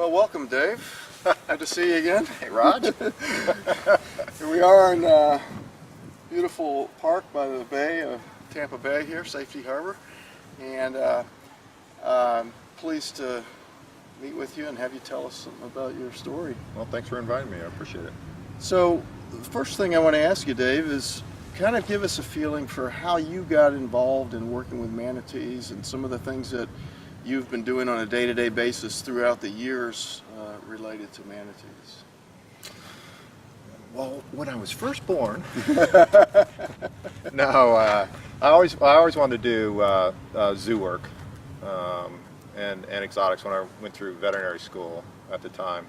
Well, welcome, Dave. Good to see you again. Hey, Raj. Here we are in a beautiful park by the bay of Tampa Bay here, Safety Harbor, and I'm pleased to meet with you and have you tell us something about your story. Well, thanks for inviting me. I appreciate it. So, the first thing I want to ask you, Dave, is kind of give us a feeling for how you got involved in working with manatees and some of the things that you've been doing on a day-to-day basis throughout the years related to manatees. Well, when I was first born, no, I always wanted to do zoo work and exotics when I went through veterinary school at the time,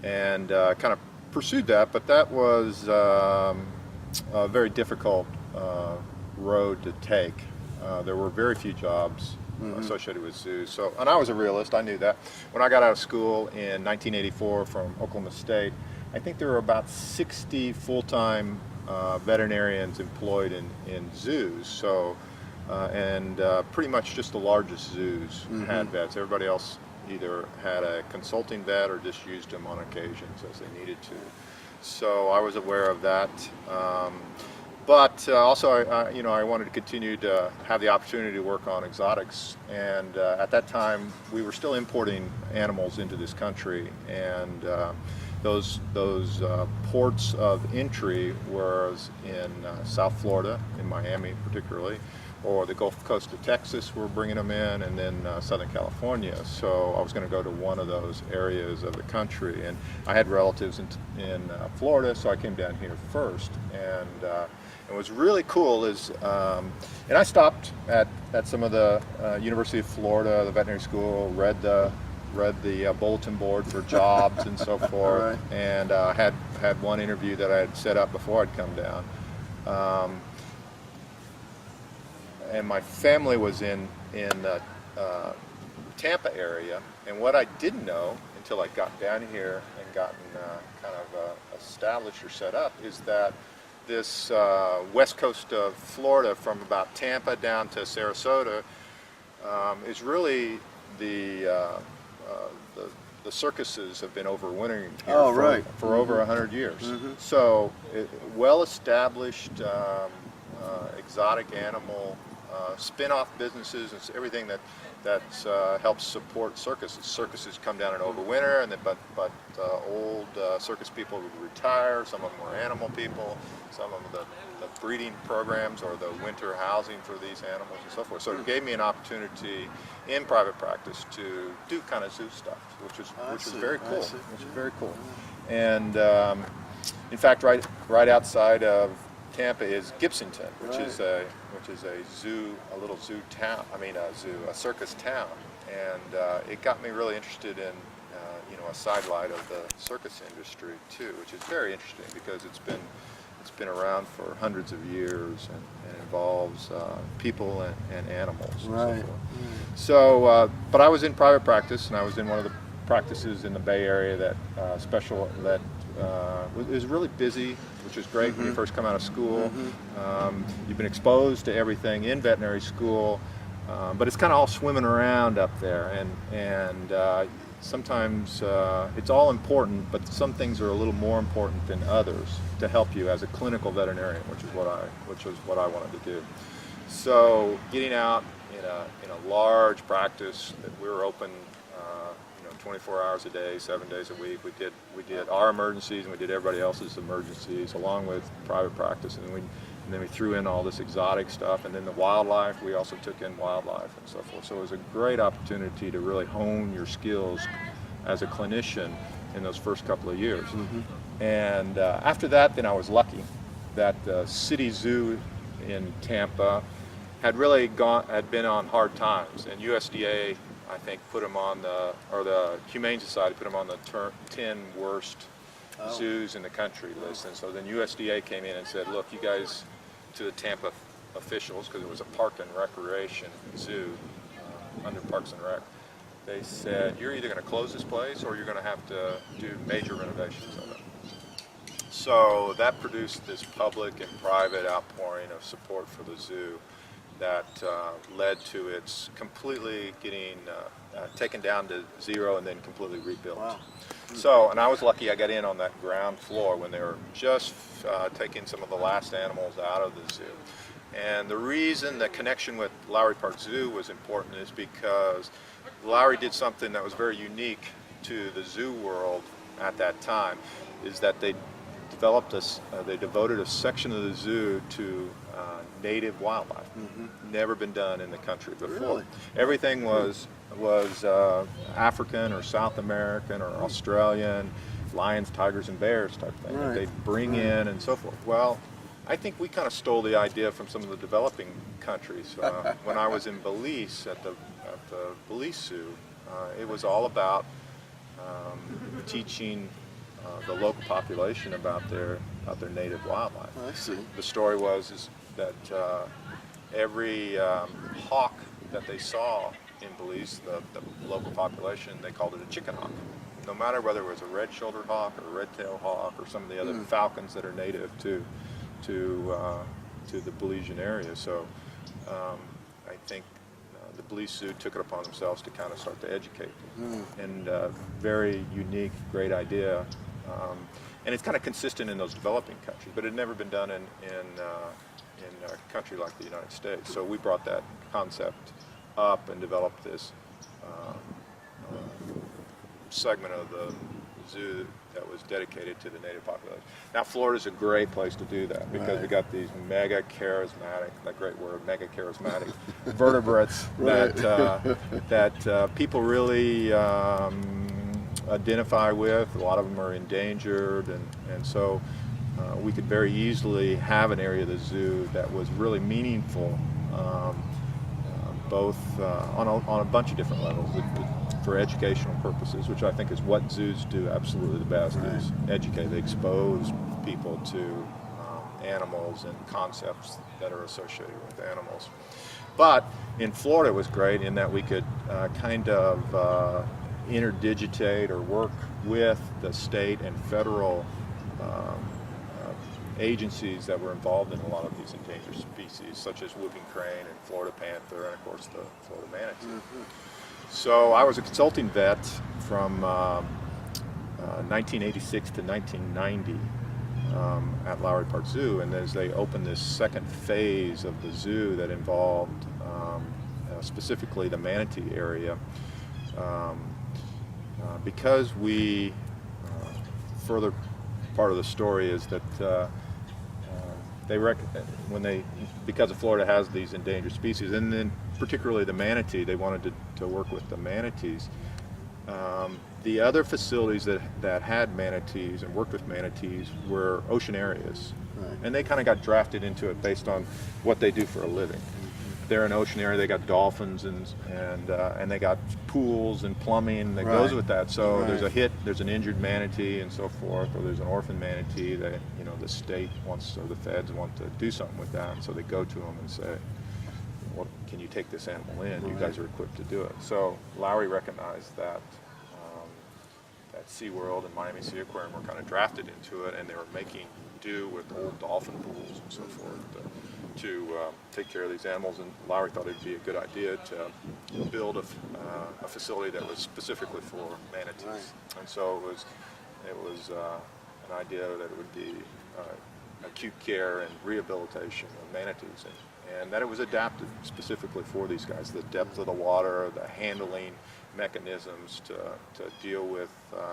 and kind of pursued that. But that was a very difficult road to take. There were very few jobs associated with zoos. So, and I was a realist, I knew that. When I got out of school in 1984 from Oklahoma State, I think there were about 60 full-time veterinarians employed in zoos. So, pretty much just the largest zoos had vets. Everybody else either had a consulting vet or just used them on occasions as they needed to. So I was aware of that. But also, I wanted to continue to have the opportunity to work on exotics, and at that time we were still importing animals into this country, and those ports of entry was in South Florida, in Miami particularly, or the Gulf Coast of Texas. We're bringing them in, and then Southern California. So I was going to go to one of those areas of the country, and I had relatives in Florida, so I came down here first. And what's really cool is, and I stopped at some of the University of Florida, the veterinary school, read the bulletin board for jobs and so forth, Right. and had one interview that I had set up before I'd come down. And my family was in the Tampa area, and what I didn't know until I got down here and gotten kind of established or set up is that this west coast of Florida, from about Tampa down to Sarasota, is really the circuses have been overwintering here for over 100 years. So well-established exotic animal spin-off businesses and everything that helps support circuses. Circuses come down and overwinter, and then but old circus people would retire. Some of them were animal people. Some of them the breeding programs or the winter housing for these animals and so forth. So it gave me an opportunity in private practice to do kind of zoo stuff, which was very cool. Which is very cool. And in fact, right outside of Tampa is Gibsonton, which is a zoo, a little zoo town. I mean, a circus town, and it got me really interested in a sidelight of the circus industry too, which is very interesting because it's been around for hundreds of years and involves people and animals. Right. And so forth. So, but I was in private practice, and I was in one of the practices in the Bay Area that is really busy, which is great when you first come out of school. You've been exposed to everything in veterinary school, but it's kind of all swimming around up there, and sometimes it's all important, but some things are a little more important than others to help you as a clinical veterinarian, which is what I wanted to do. So getting out in a large practice that we were open 24 hours a day, 7 days a week. We did our emergencies, and we did everybody else's emergencies, along with private practice, and then we threw in all this exotic stuff, and then the wildlife. We also took in wildlife and so forth. So it was a great opportunity to really hone your skills as a clinician in those first couple of years. And after that, then I was lucky that the city zoo in Tampa had been on hard times, and USDA, I think, put them on the Humane Society put them on the 10 worst zoos in the country list. And so then USDA came in and said, look, you guys, to the Tampa officials, because it was a park and recreation zoo under Parks and Rec, they said, you're either going to close this place or you're going to have to do major renovations of it. So that produced this public and private outpouring of support for the zoo that led to its completely getting taken down to zero and then completely rebuilt. Wow. So, and I was lucky I got in on that ground floor when they were just taking some of the last animals out of the zoo. And the reason the connection with Lowry Park Zoo was important is because Lowry did something that was very unique to the zoo world at that time, is that they developed this, they devoted a section of the zoo to native wildlife. Never been done in the country before. Really? Everything was African or South American or Australian, lions, tigers, and bears type thing that they'd bring in and so forth. Well, I think we kind of stole the idea from some of the developing countries. When I was in Belize at the Belize Zoo, it was all about teaching the local population about their native wildlife. I see. The story was that every hawk that they saw in Belize, the local population, they called it a chicken hawk. No matter whether it was a red-shouldered hawk or a red-tailed hawk or some of the other falcons that are native to the Belizean area. So I think the Belize Zoo took it upon themselves to kind of start to educate them. And very unique, great idea. And it's kind of consistent in those developing countries, but it had never been done in a country like the United States. So we brought that concept up and developed this segment of the zoo that was dedicated to the native population. Now, Florida's a great place to do that because we got these mega charismatic, that great word, mega charismatic vertebrates that people really identify with. A lot of them are endangered, and so we could very easily have an area of the zoo that was really meaningful, both on a bunch of different levels. For educational purposes, which I think is what zoos do absolutely the best, is educate. They expose people to animals and concepts that are associated with animals. But in Florida it was great in that we could kind of interdigitate or work with the state and federal agencies that were involved in a lot of these endangered species, such as whooping crane and Florida panther and of course the Florida manatee. So I was a consulting vet from 1986 to 1990 at Lowry Park Zoo, and as they opened this second phase of the zoo that involved specifically the manatee area, because we, further part of the story is that because of Florida has these endangered species, and then particularly the manatee, they wanted to work with the manatees. The other facilities that had manatees and worked with manatees were ocean areas, and they kind of got drafted into it based on what they do for a living. They're an ocean area. They got dolphins and they got pools and plumbing that goes with that. So there's an injured manatee and so forth, or there's an orphan manatee that the state wants, or the feds want to do something with that. And so they go to them and say, "Well, can you take this animal in? You guys are equipped to do it." So Lowry recognized that SeaWorld and Miami Sea Aquarium were kind of drafted into it, and they were making do with old dolphin pools and so forth to take care of these animals. And Lowry thought it'd be a good idea to build a facility that was specifically for manatees. And so it was an idea that it would be acute care and rehabilitation of manatees, and that it was adapted specifically for these guys. The depth of the water, the handling mechanisms to deal with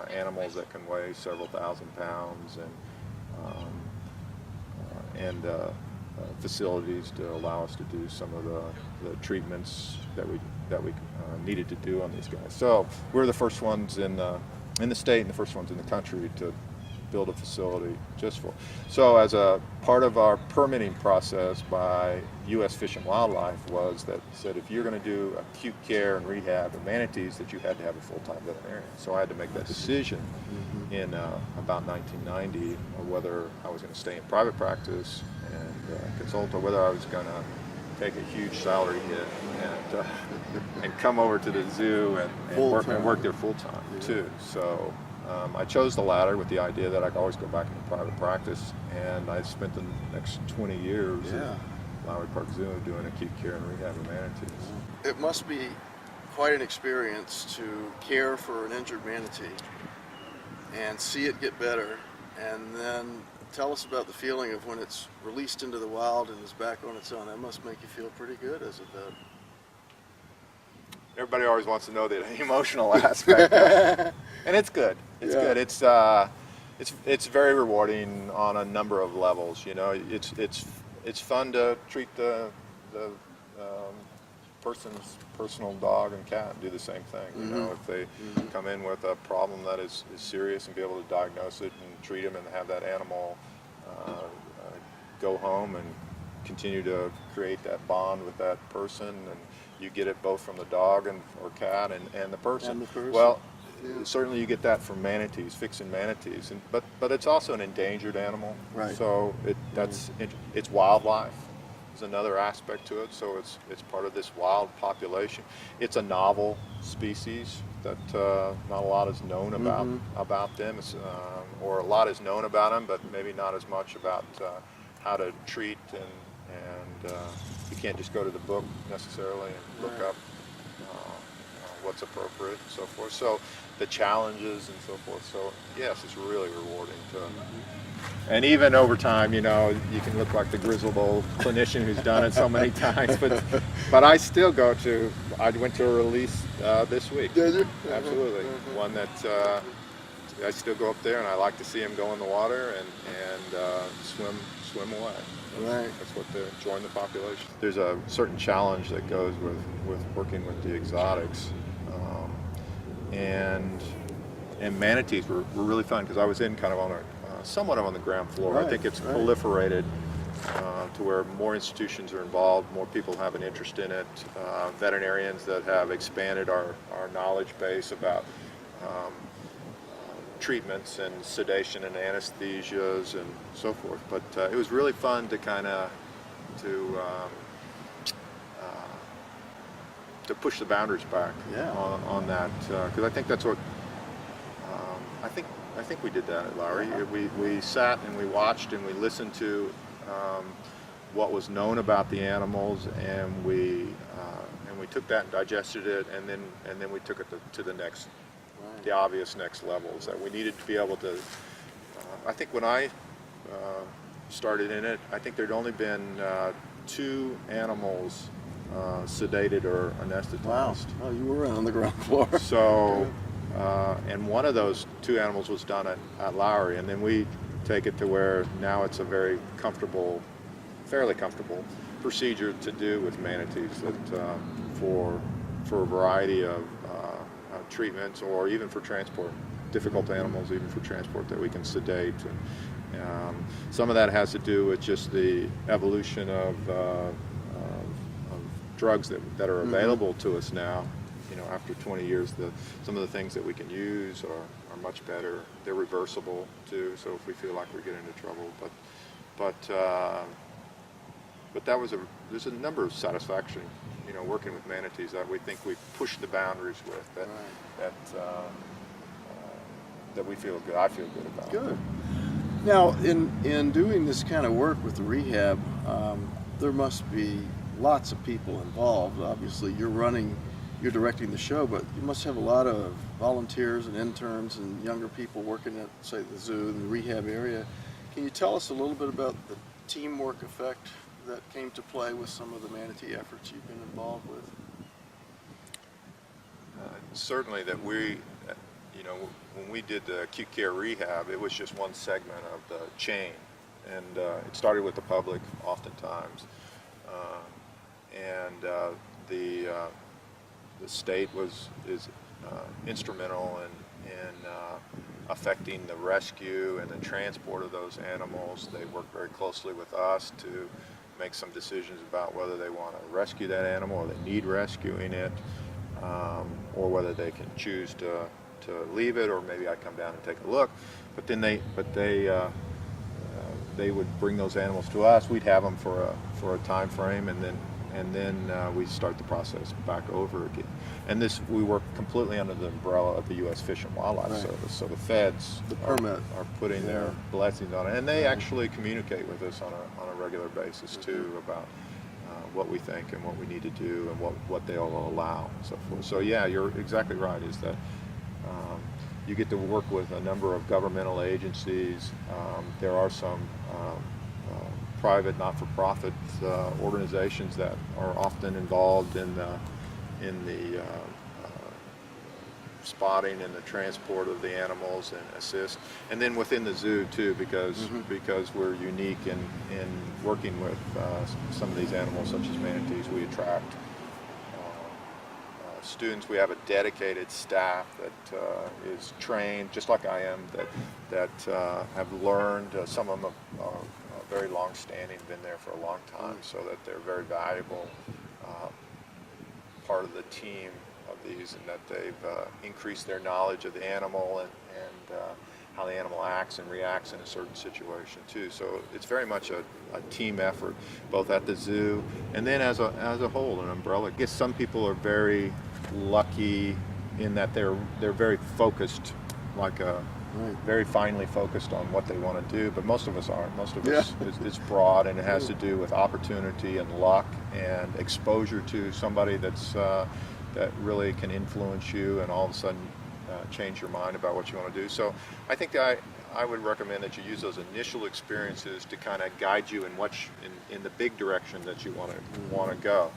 animals that can weigh several thousand pounds, and facilities to allow us to do some of the treatments that we needed to do on these guys. So we're the first ones in the state and the first ones in the country to build a facility just for. So as a part of our permitting process by U.S. Fish and Wildlife was that said if you're going to do acute care and rehab of manatees, that you had to have a full-time veterinarian. So I had to make that decision in about 1990 of whether I was going to stay in private practice and consult, or whether I was going to take a huge salary hit and come over to the zoo and work there full-time too. So I chose the latter with the idea that I could always go back into private practice, and I spent the next 20 years at Lowry Park Zoo doing acute care and rehab of manatees. It must be quite an experience to care for an injured manatee and see it get better, and then tell us about the feeling of when it's released into the wild and is back on its own. That must make you feel pretty good as a vet. Everybody always wants to know the emotional aspect, and it's good. It's good. It's very rewarding on a number of levels. You know, it's fun to treat the person's personal dog and cat and do the same thing. You know, if they come in with a problem that is serious, and be able to diagnose it and treat them, and have that animal go home and continue to create that bond with that person, and you get it both from the dog or cat and the person. And the person. Well, certainly you get that from manatees, fixing manatees, but it's also an endangered animal. Right. So it's wildlife. There's another aspect to it. So it's part of this wild population. It's a novel species that not a lot is known about them, or a lot is known about them, but maybe not as much about how to treat, and you can't just go to the book necessarily and look up what's appropriate and so forth. So the challenges and so forth. So yes, it's really rewarding to. And even over time, you know, you can look like the grizzled old clinician who's done it so many times, but I still go to. I went to a release this week. Did you? Absolutely, one that I still go up there, and I like to see them go in the water and swim away. Right. That's what they're join the population. There's a certain challenge that goes with working with the exotics, and manatees were really fun, because I was in kind of on a somewhat on the ground floor. Right, I think it's right. proliferated to where more institutions are involved, more people have an interest in it, veterinarians that have expanded our knowledge base about treatments and sedation and anesthesias and so forth. But it was really fun to kind of to push the boundaries back on that, because I think that's what I think we did that at Lowry. We sat and we watched and we listened to what was known about the animals, and we took that and digested it, and then we took it to the next. The obvious next levels that we needed to be able to. I think when I started in it, I think there'd only been 2 animals sedated or anesthetized. Wow. Oh, you were on the ground floor. So, and one of those 2 animals was done at Lowry, and then we take it to where now it's a very comfortable, fairly comfortable procedure to do with manatees that for a variety of treatments, or even for transport, difficult animals, even for transport that we can sedate. And some of that has to do with just the evolution of drugs that are available to us now. You know, after 20 years, some of the things that we can use are much better. They're reversible too. So if we feel like we're getting into trouble, but there's a number of satisfaction, you know, working with manatees that we think we push the boundaries with, that we feel good. I feel good about. Good. Now, in doing this kind of work with the rehab, there must be lots of people involved. Obviously, you're directing the show, but you must have a lot of volunteers and interns and younger people working at, say, the zoo and the rehab area. Can you tell us a little bit about the teamwork effect that came to play with some of the manatee efforts you've been involved with? Certainly that we, you know, when we did the acute care rehab, it was just one segment of the chain, and it started with the public oftentimes, and the state is instrumental in affecting the rescue and the transport of those animals. They work very closely with us to make some decisions about whether they want to rescue that animal, or they need rescuing it, or whether they can choose to leave it, or maybe I'd come down and take a look. But then they would bring those animals to us. We'd have them for a time frame, and then we start the process back over again. And we work completely under the umbrella of the U.S. Fish and Wildlife Service. So the feds are putting their blessings on it, and they actually communicate with us on a regular basis too about what we think and what we need to do and what they'll allow and so forth. So yeah, you're exactly right, is that you get to work with a number of governmental agencies. There are some private, not-for-profit organizations that are often involved in the spotting and the transport of the animals and assist. And then within the zoo too, because we're unique in working with some of these animals, such as manatees, we attract students. We have a dedicated staff that is trained, just like I am, that have learned. Some of them are very long-standing, been there for a long time, so that they're very valuable part of the team of these, and that they've increased their knowledge of the animal and how the animal acts and reacts in a certain situation too. So it's very much a team effort, both at the zoo and then as a whole, an umbrella. I guess some people are very lucky in that they're very focused, very finely focused on what they want to do, but most of us aren't. Most of us, it's broad, and it has to do with opportunity and luck and exposure to somebody that really can influence you and all of a sudden change your mind about what you want to do. So I think I would recommend that you use those initial experiences to kind of guide you in the big direction that you want to go.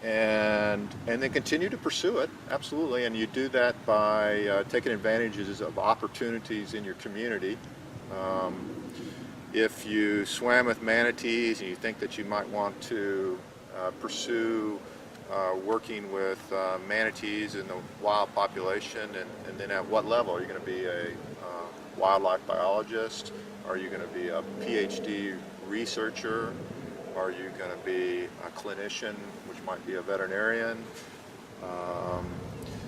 And then continue to pursue it, absolutely. And you do that by taking advantages of opportunities in your community. If you swam with manatees and you think that you might want to pursue working with manatees in the wild population, and then at what level? Are you going to be a wildlife biologist? Are you going to be a PhD researcher? Are you going to be a clinician, which might be a veterinarian?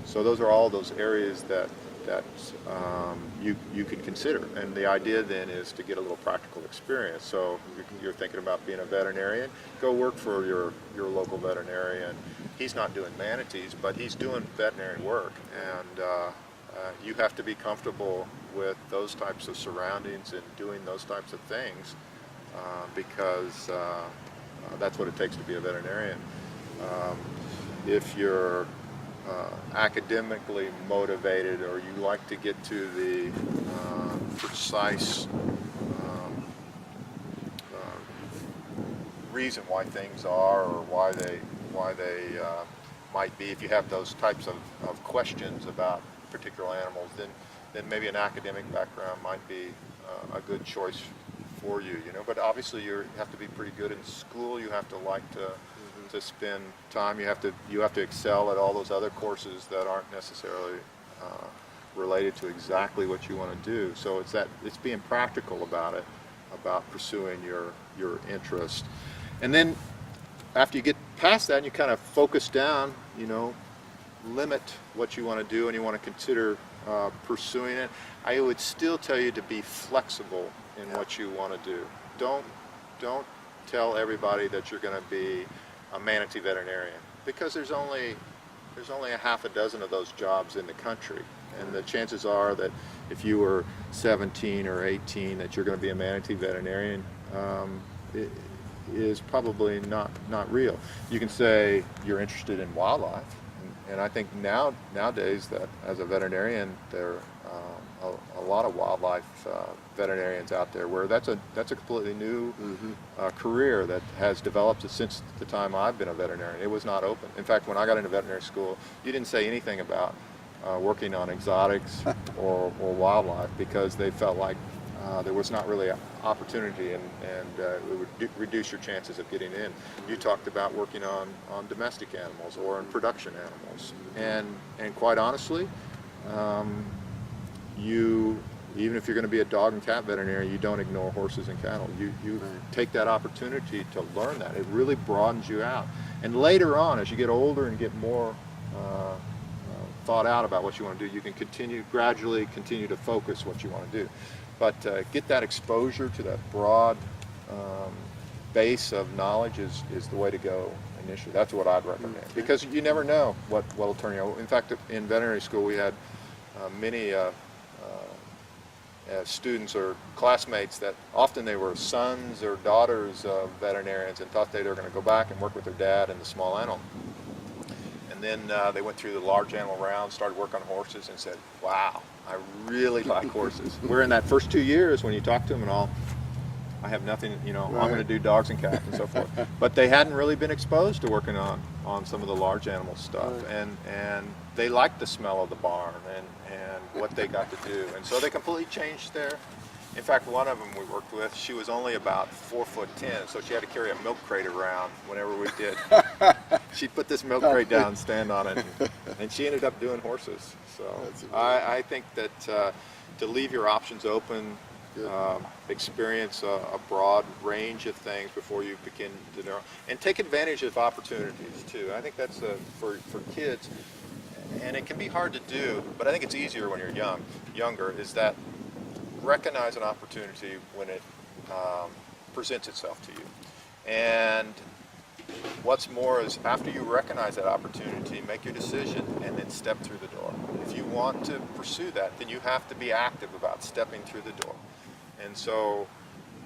So those are all those areas that you can consider. And the idea then is to get a little practical experience. So you're thinking about being a veterinarian, go work for your local veterinarian. He's not doing manatees, but he's doing veterinary work. And you have to be comfortable with those types of surroundings and doing those types of things. Because that's what it takes to be a veterinarian. If you're academically motivated, or you like to get to the precise reason why things are, or why they might be, if you have those types of questions about particular animals, then maybe an academic background might be a good choice for you, but obviously you have to be pretty good in school. You have to like to spend time. You have to excel at all those other courses that aren't necessarily related to exactly what you want to do. So it's being practical about it, about pursuing your interest. And then after you get past that and you kind of focus down, limit what you want to do and you want to consider pursuing it, I would still tell you to be flexible in what you want to do. Don't tell everybody that you're going to be a manatee veterinarian, because there's only a half a dozen of those jobs in the country, and the chances are that if you were 17 or 18 that you're going to be a manatee veterinarian is probably not real. You can say you're interested in wildlife, and I think nowadays that as a veterinarian there are a lot of wildlife veterinarians out there where that's a completely new career that has developed since the time I've been a veterinarian. It was not open. In fact, when I got into veterinary school, you didn't say anything about working on exotics or wildlife, because they felt like there was not really an opportunity, and it would reduce your chances of getting in. You talked about working on domestic animals or in production animals, and quite honestly, even if you're going to be a dog and cat veterinarian, you don't ignore horses and cattle. You take that opportunity to learn that. It really broadens you out. And later on, as you get older and get more thought out about what you want to do, you can gradually continue to focus what you want to do. But get that exposure to that broad base of knowledge is the way to go initially. That's what I'd recommend, because you never know what will turn you out. In fact, in veterinary school, we had many students or classmates that often they were sons or daughters of veterinarians and thought they were going to go back and work with their dad in the small animal. And then they went through the large animal round, started work on horses, and said, wow, I really like horses. We're in that first 2 years when you talk to them and all, I have nothing, you know, Right. I'm going to do dogs and cats and so forth. But they hadn't really been exposed to working on some of the large animal stuff. Right. And they liked the smell of the barn and what they got to do. And so they completely changed their, in fact, one of them we worked with, she was only about 4'10", so she had to carry a milk crate around whenever we did. She'd put this milk crate down, stand on it, and she ended up doing horses. So I think that to leave your options open, experience a broad range of things before you begin to know, and take advantage of opportunities too. I think that's for kids, and it can be hard to do, but I think it's easier when you're younger, is that recognize an opportunity when it presents itself to you. And what's more is after you recognize that opportunity, make your decision and then step through the door. If you want to pursue that, then you have to be active about stepping through the door. And so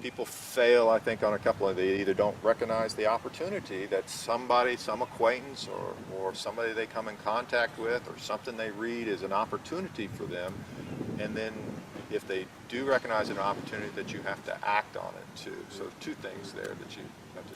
people fail, I think, on a couple of, they either don't recognize the opportunity that somebody, some acquaintance or somebody they come in contact with or something they read is an opportunity for them. And then if they do recognize an opportunity, that you have to act on it too. So two things there that you have to